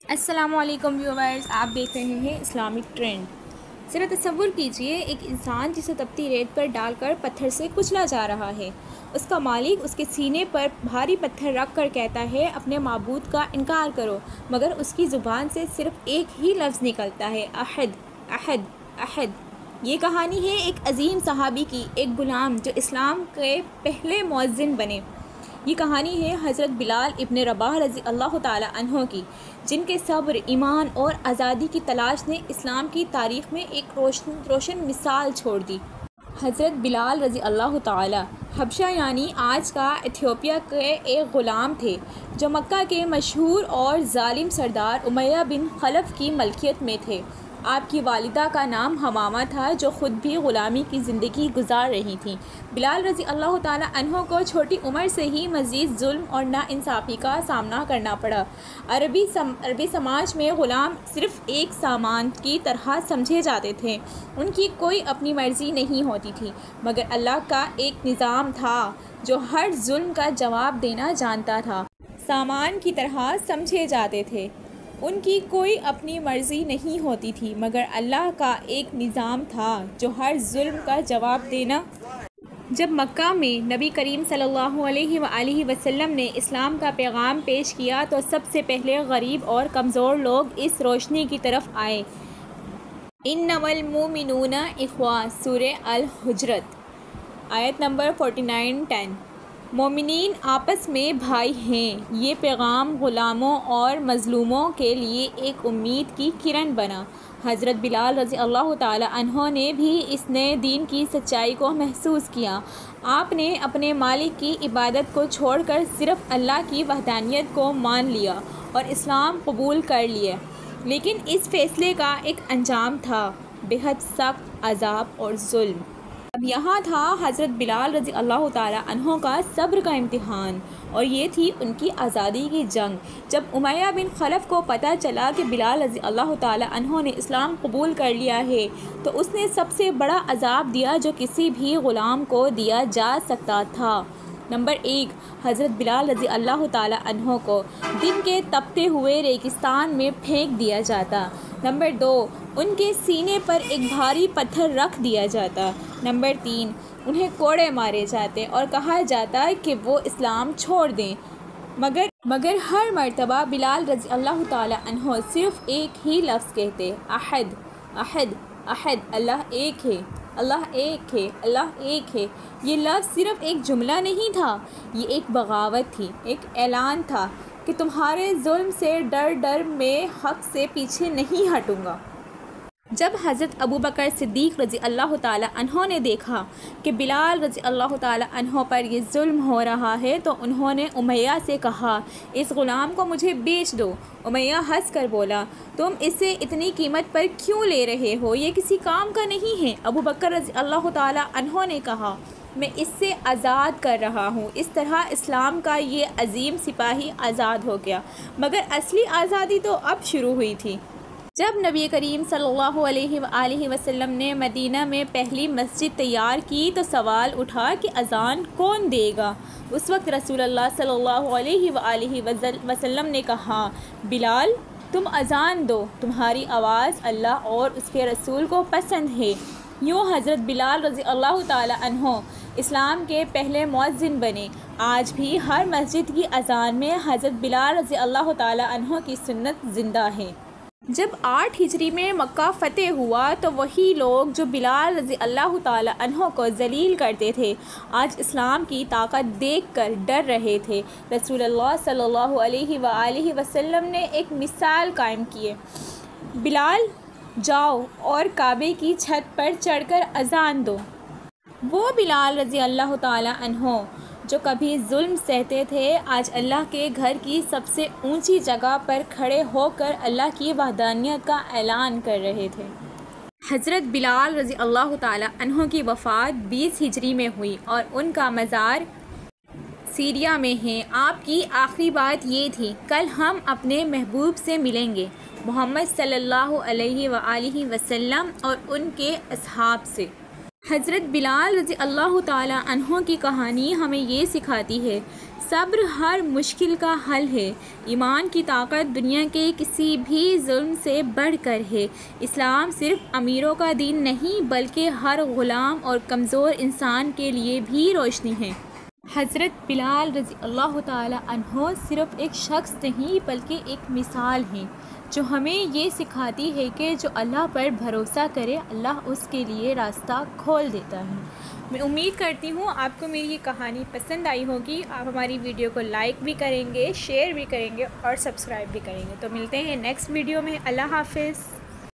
السلام علیکم ویورز، آپ دیکھ رہے ہیں اسلامک ٹرینڈ۔ ذرا تصور کیجئے ایک انسان جسے تپتی ریت پر ڈال کر پتھر سے کچلا جا رہا ہے۔ اس کا مالک اس کے سینے پر بھاری پتھر رکھ کر کہتا ہے اپنے معبود کا انکار کرو، مگر اس کی زبان سے صرف ایک ہی لفظ نکلتا ہے، احد احد احد۔ یہ کہانی ہے ایک عظیم صحابی کی، ایک غلام جو اسلام کے پہلے مؤذن بنے۔ یہ کہانی ہے حضرت بلال ابن رباح رضی اللہ تعالی عنہ کی، جن کے صبر، ایمان اور آزادی کی تلاش نے اسلام کی تاریخ میں ایک روشن مثال چھوڑ دی۔ حضرت بلال رضی اللہ تعالی حبشہ یعنی آج کا ایتھیوپیا کے ایک غلام تھے، جو مکہ کے مشہور اور ظالم سردار امیہ بن خلف کی ملکیت میں تھے۔ آپ کی والدہ کا نام حمامہ تھا، جو خود بھی غلامی کی زندگی گزار رہی تھیں۔ بلال رضی اللہ تعالی عنہ کو چھوٹی عمر سے ہی مزید ظلم اور ناانصافی کا سامنا کرنا پڑا۔ عربی سماج میں غلام صرف ایک سامان کی طرح سمجھے جاتے تھے، ان کی کوئی اپنی مرضی نہیں ہوتی تھی، مگر اللہ کا ایک نظام تھا جو ہر ظلم کا جواب دینا جانتا تھا۔ سامان کی طرح سمجھے جاتے تھے، ان کی کوئی اپنی مرضی نہیں ہوتی تھی، مگر اللہ کا ایک نظام تھا جو ہر ظلم کا جواب دینا۔ جب مکہ میں نبی کریم صلی اللہ علیہ وآلہ وسلم نے اسلام کا پیغام پیش کیا تو سب سے پہلے غریب اور کمزور لوگ اس روشنی کی طرف آئے۔ انما المؤمنون اخوہ، سورہ الحجرات، آیت نمبر 49-10۔ مومنین آپس میں بھائی ہیں۔ یہ پیغام غلاموں اور مظلوموں کے لیے ایک امید کی کرن بنا۔ حضرت بلال رضی اللہ تعالی عنہ نے بھی اس نئے دین کی سچائی کو محسوس کیا۔ آپ نے اپنے مالک کی عبادت کو چھوڑ کر صرف اللہ کی وحدانیت کو مان لیا اور اسلام قبول کر لیا، لیکن اس فیصلے کا ایک انجام تھا، بے حد سخت عذاب اور ظلم۔ اب یہاں تھا حضرت بلال رضی اللہ تعالی عنہ کا صبر کا امتحان، اور یہ تھی ان کی آزادی کی جنگ۔ جب امیہ بن خلف کو پتہ چلا کہ بلال رضی اللہ تعالی عنہ نے اسلام قبول کر لیا ہے، تو اس نے سب سے بڑا عذاب دیا جو کسی بھی غلام کو دیا جا سکتا تھا۔ نمبر 1، حضرت بلال رضی اللہ تعالی عنہ کو دن کے تپتے ہوئے ریگستان میں پھینک دیا جاتا۔ نمبر 2، ان کے سینے پر ایک بھاری پتھر رکھ دیا جاتا۔ نمبر 3، انہیں کوڑے مارے جاتے اور کہا جاتا کہ وہ اسلام چھوڑ دیں، مگر ہر مرتبہ بلال رضی اللہ تعالی عنہ صرف ایک ہی لفظ کہتے، احد احد احد، اللہ ایک ہے، اللہ ایک ہے، اللہ ایک ہے۔ یہ لفظ صرف ایک جملہ نہیں تھا، یہ ایک بغاوت تھی، ایک اعلان تھا کہ تمہارے ظلم سے ڈر میں حق سے پیچھے نہیں ہٹوں گا۔ جب حضرت ابوبکر صدیق رضی اللہ تعالی عنہ نے دیکھا کہ بلال رضی اللہ تعالی عنہ پر یہ ظلم ہو رہا ہے تو انہوں نے امیہ سے کہا، اس غلام کو مجھے بیچ دو۔ امیہ ہنس کر بولا، تم اسے اتنی قیمت پر کیوں لے رہے ہو؟ یہ کسی کام کا نہیں ہے۔ ابوبکر رضی اللہ تعالی عنہ نے کہا، میں اس سے آزاد کر رہا ہوں۔ اس طرح اسلام کا یہ عظیم سپاہی آزاد ہو گیا، مگر اصلی آزادی تو اب شروع ہوئی تھی۔ جب نبی کریم صلی اللہ علیہ وآلہ وسلم نے مدینہ میں پہلی مسجد تیار کی تو سوال اٹھا کہ اذان کون دے گا؟ اس وقت رسول اللہ صلی اللہ علیہ وآلہ وسلم نے کہا، بلال تم اذان دو، تمہاری آواز اللہ اور اس کے رسول کو پسند ہے۔ یوں حضرت بلال رضی اللہ تعالی عنہ اسلام کے پہلے مؤذن بنے۔ آج بھی ہر مسجد کی اذان میں حضرت بلال رضی اللہ تعالی عنہ کی سنت زندہ ہے۔ جب 8 ہجری میں مکہ فتح ہوا تو وہی لوگ جو بلال رضی اللہ تعالی عنہ کو ذلیل کرتے تھے، آج اسلام کی طاقت دیکھ کر ڈر رہے تھے۔ رسول اللہ صلی اللہ علیہ وآلہ وسلم نے ایک مثال قائم کی، بلال جاؤ اور کعبے کی چھت پر چڑھ کر اذان دو۔ وہ بلال رضی اللہ تعالی عنہ جو کبھی ظلم سہتے تھے، آج اللہ کے گھر کی سب سے اونچی جگہ پر کھڑے ہو کر اللہ کی وحدانیت کا اعلان کر رہے تھے۔ حضرت بلال رضی اللہ تعالی عنہ کی وفات 20 ہجری میں ہوئی اور ان کا مزار سیریا میں ہے۔ آپ کی آخری بات یہ تھی، کل ہم اپنے محبوب سے ملیں گے، محمد صلی اللہ علیہ وآلہ وسلم اور ان کے اصحاب سے۔ حضرت بلال رضی اللہ تعالیٰ عنہ کی کہانی ہمیں یہ سکھاتی ہے، صبر ہر مشکل کا حل ہے۔ ایمان کی طاقت دنیا کے کسی بھی ظلم سے بڑھ کر ہے۔ اسلام صرف امیروں کا دین نہیں بلکہ ہر غلام اور کمزور انسان کے لیے بھی روشنی ہے۔ حضرت بلال رضی اللہ تعالیٰ عنہ صرف ایک شخص نہیں بلکہ ایک مثال ہے جو ہمیں یہ سکھاتی ہے کہ جو اللہ پر بھروسہ کرے اللہ اس کے لیے راستہ کھول دیتا ہے۔ میں امید کرتی ہوں آپ کو میری یہ کہانی پسند آئی ہوگی۔ آپ ہماری ویڈیو کو لائک بھی کریں گے، شیئر بھی کریں گے اور سبسکرائب بھی کریں گے۔ تو ملتے ہیں نیکسٹ ویڈیو میں۔ اللہ حافظ۔